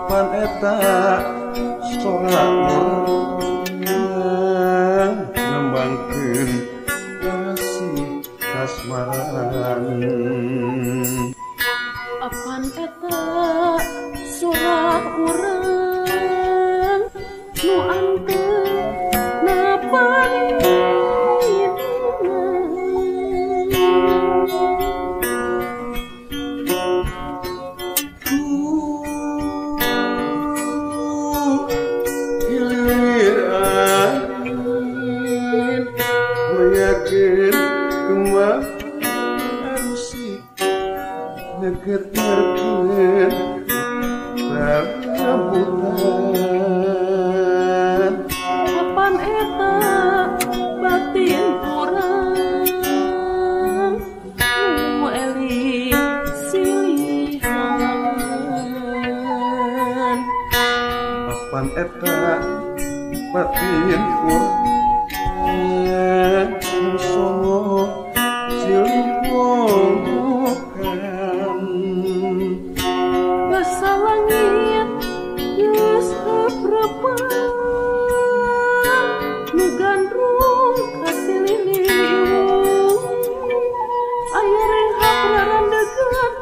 Pan eta sorak ngembangkeun kasih kasmaran. Apan eta sorak urang nu anteu Apan eta batin urang nu eling silihan. Apan eta batin urang nu sono silih basa langit geus haprepan nu gandrung kasililiung aya renghap rarandegan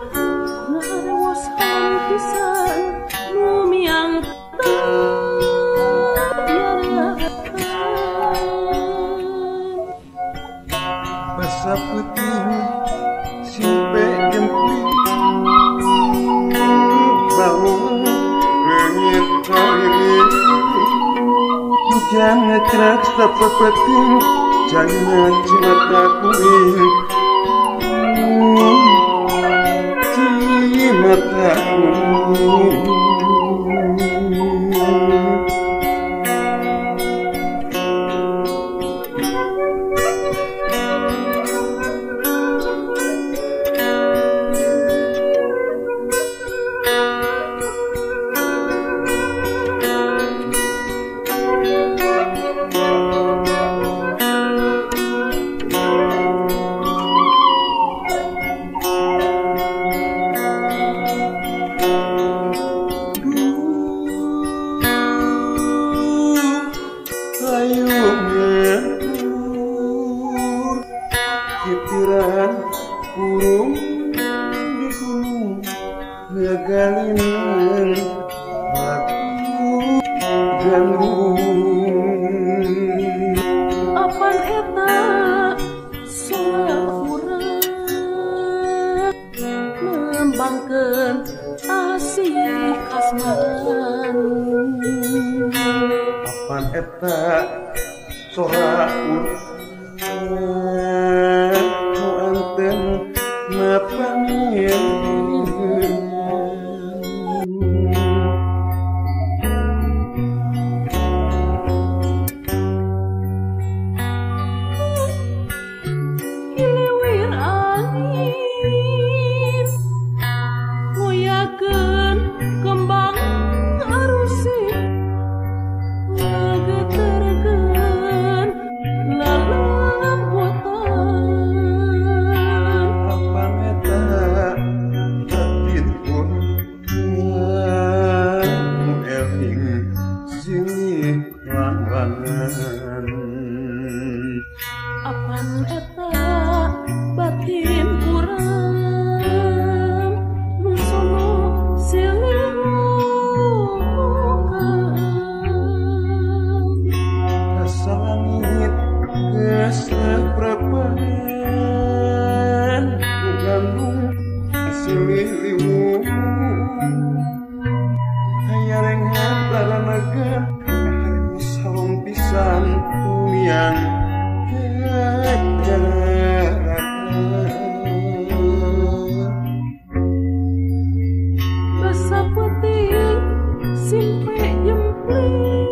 ngarewas halang pisan nu miangkeun basa peuting simpe jempling hujan ngecrak sapepeting jangan cimata kuning cimata kuning. Kitiran burung di gunung ngegalinan lagu gandrung. Apan eta sorak urang ngembangkeun asih kasmaran. Apan eta sorak urang nu anten napangieun. Hiliwir angin ngoyakeun kembang arusik ngageterkeun lalembutan. Apan eta batin urang nu eling silih lambangan. Apan eta batin urang nu sono silih lukan. Asa langit geus haprepan nu gandung silih liwung aya renghap rarandegan ngaharewas halang pisan miang Basa peuting simpe jempling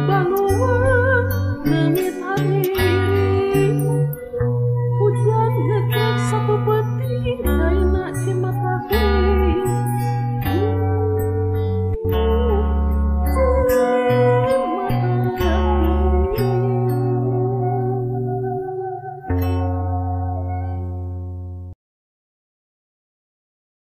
baluan leungit